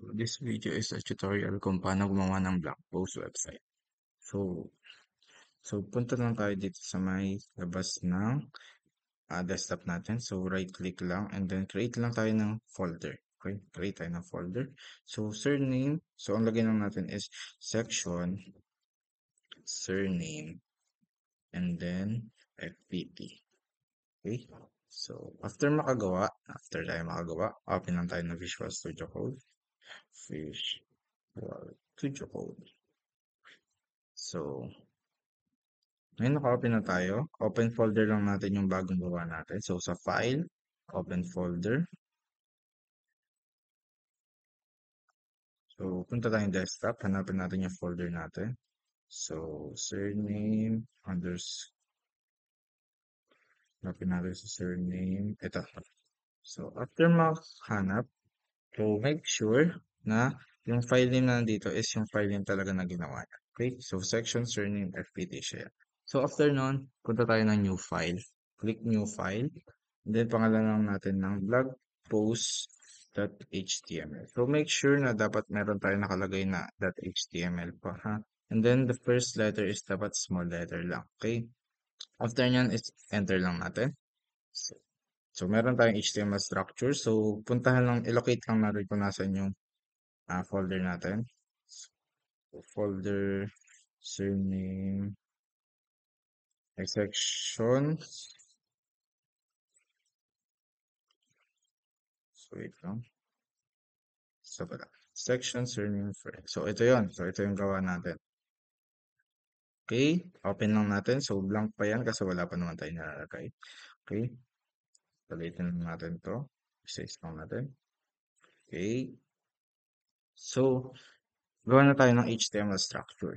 This video is a tutorial kung paano gumawa ng blog post website. So, punta lang tayo dito sa may labas ng desktop natin. So, right-click lang and then create lang tayo ng folder. Okay, create tayo ng folder. So, surname. So, ang lagay lang natin is section, surname, and then FPT. Okay? So, after tayo makagawa, open lang tayo ng Visual Studio Code. Visual Studio Code. So, ngayon naka-open na tayo. Open folder lang natin yung bagong gawa natin. So, sa file, open folder. So, punta tayong desktop. Hanapin natin yung folder natin. So, surname, hanapin natin sa surname. Ito. So, after makahanap, so make sure na yung file name na nandito is yung file name talaga na ginawa niya. Okay? So, section, surname, FPT siya. So, after nun, punta tayo ng new file. Click new file. And then, pangalan lang natin ng blog post.html. So, make sure na dapat meron tayo nakalagay na .html pa, ha? And then, the first letter is dapat small letter lang, okay? After nyan, is enter lang natin. So, meron tayong HTML structure. So, puntahan lang, illocate lang natin kung nasan yung folder natin. So, folder, surname, section. So, wait lang. So, pala. Section, surname, friend. So, ito yon. So, ito yung gawa natin. Okay, open lang natin. So, blank pa yan kasi wala pa naman tayo nalalagay. Okay, palitin lang natin to. Size lang natin. Okay, so, gawa na tayo ng HTML structure.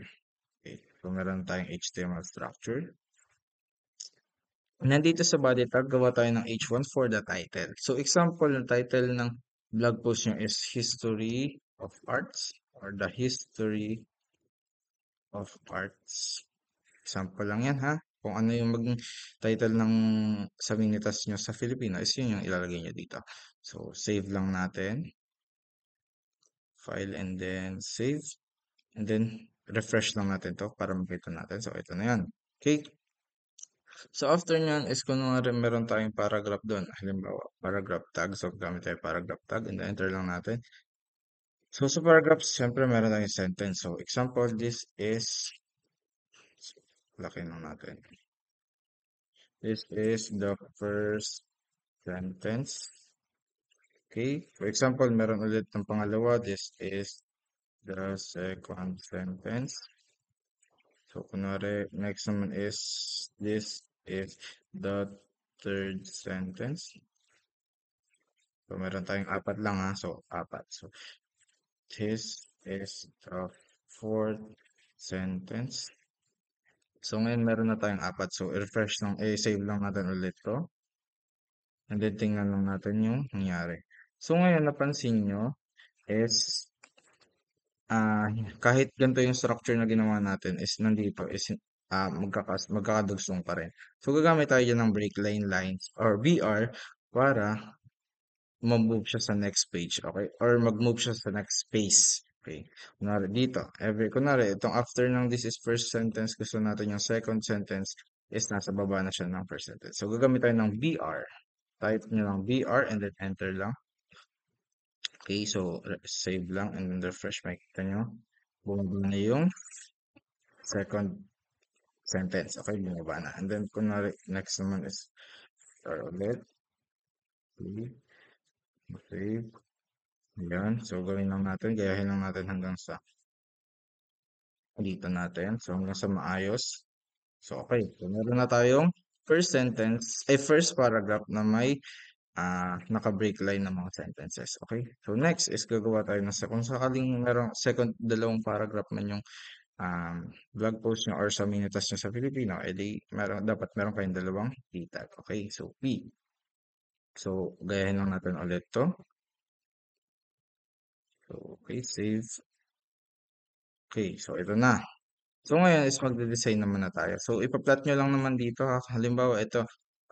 Okay, so meron tayong HTML structure. Nandito sa body tag, gawa tayo ng H1 for the title. So, example ng title ng blog post nyo is History of Arts or the History of Arts. Example lang yan ha. Kung ano yung maging title ng Sabinitas nyo sa Filipino is yun yung ilalagay nyo dito. So, save lang natin. File and then save. And then, refresh lang natin to para makita natin. So, ito na yan. Okay. So, after nyan is kunwari meron tayong paragraph doon. Halimbawa, paragraph tag. So, gamit tayo paragraph tag and then enter lang natin. So, sa paragraph, siyempre meron tayong sentence. So, example, this is, laki lang natin. This is the first sentence. Okay. For example, meron ulit ng pangalawa. This is the second sentence. So, kunwari, next naman is, this is the third sentence. So, meron tayong apat lang ha. So, apat. So, this is the fourth sentence. So, ngayon meron na tayong apat. So, refresh lang, save lang natin ulit to. And then, tingnan lang natin yung nangyari. So, ngayon, napansin nyo is, kahit ganito yung structure na ginawa natin is nandito is magkakadugsong pa rin. So, gagamit tayo dyan ng break line lines or BR para mag-move siya sa next page, okay? Or mag-move siya sa next space, okay? Kunwari dito, kunwari, itong after ng this is first sentence, gusto natin yung second sentence is nasa baba na siya ng first sentence. So, gagamit tayo ng BR. Type nyo lang BR and then enter lang. Okay, so save lang and then refresh. Makikita nyo, bumaba na yung second sentence. Okay, bumaba na. And then, kunwari, next naman is start ulit. Okay, save. Ayan. So, gawin lang natin. Gayahin lang natin hanggang sa dito natin. So, hanggang sa maayos. So, okay. So, meron na tayong first sentence, first paragraph na may naka-break line ng mga sentences. Okay? So, next is gagawa tayo ng kung sakaling merong second, dalawang paragraph man yung blog post nyo or sa Minitas nyo sa Filipino, edi dapat meron kayong dalawang p-tag. Okay? So, P. So, gayahin lang natin ulit to. So, okay, save. Okay, so ito na. So, ngayon is magde-design naman na tayo. So, ipa-plot nyo lang naman dito ha. Halimbawa, ito,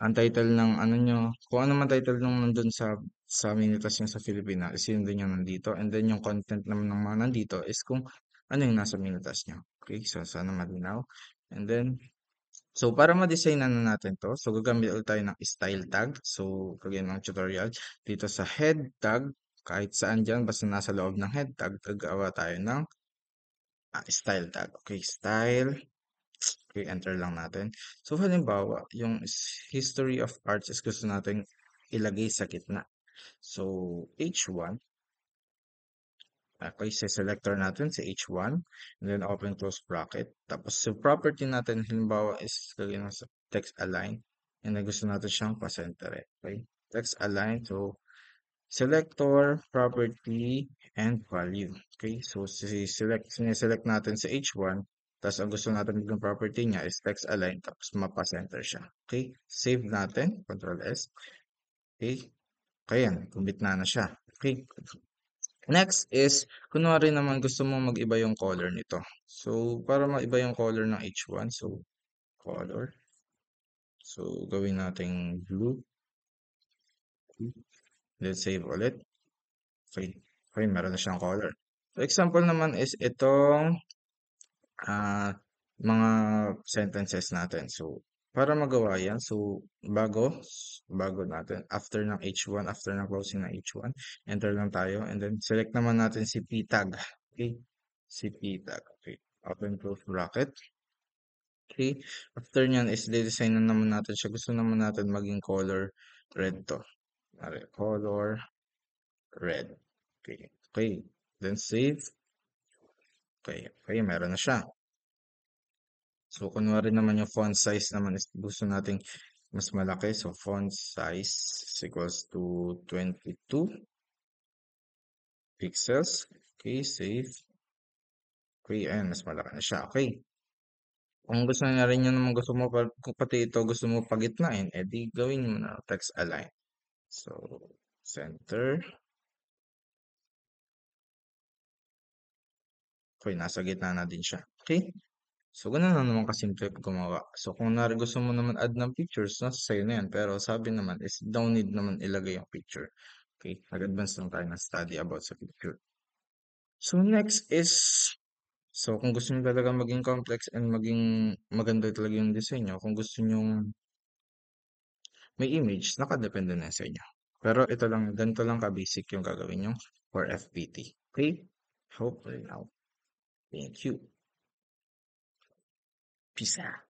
ang title ng ano nyo, kung ano man title nung nandun sa Minitas nyo sa Filipina, is yun din yung nandito. And then yung content naman ng mga nandito is kung ano yung nasa Minitas nyo. Okay, so sana malinaw. And then, so para ma-design na natin to, so gagamit ulit tayo ng style tag. So, kagaya ng tutorial, dito sa head tag, kahit saan dyan, basta nasa loob ng head tag, gagawa tayo ng style tag. Okay, style. Okay, enter lang natin. So, halimbawa, yung history of arts is gusto natin ilagay sa gitna. So, H1, okay, sa selector natin si H1, and then open close bracket. Tapos, sa property natin, halimbawa, is lagyan sa text align, and then gusto natin siyang pa-center. Okay, text align. So, selector, property, and value. Okay, so sineselect natin sa H1, tapos ang gusto natin ng property niya is text align, tapos mapa-center siya. Okay, save natin, Control S. Okay, kaya gumitna na siya. Okay, next is, kunwari naman gusto mo mag-iba yung color nito. So, para maiba yung color ng H1, so, color. So, gawin nating blue. Then, save ulit. Okay, okay, meron na siyang color. So, example naman is itong ah, mga sentences natin. So, para magawa yan, so, bago natin, after ng H1, after ng closing ng H1, enter lang tayo, and then select naman natin si P tag. Okay, si P tag. Okay, open close bracket. Okay, after nyan is design na naman natin siya. Gusto naman natin maging color red to. Color red. Okay, okay. Then save. Okay, okay, meron na siya. So, kunwari naman yung font size naman is gusto nating mas malaki. So, font size is equals to 22 pixels. Okay, save. Okay, ayan, mas malaki na siya. Okay. Kung gusto na rin yun naman gusto mo, kung pati ito gusto mo pagitnain, edi gawin mo na text align. So, center. Okay, nasa gitna na din siya. Okay. So, ganun lang naman kasimple gumawa. So, kung gusto mo naman add ng pictures, nasa sa'yo na yan. Pero sabi naman is, don't need naman ilagay yung picture. Okay, nag-advance lang tayo na study about sa picture. So, next is, so kung gusto nyo talaga maging complex and maging maganda talaga yung design nyo, kung gusto nyo may image, nakadepende na sa inyo. Pero ito lang, ganito lang ka-basic yung gagawin nyo for FPT. Okay? Hope now. Thank you. Peace out.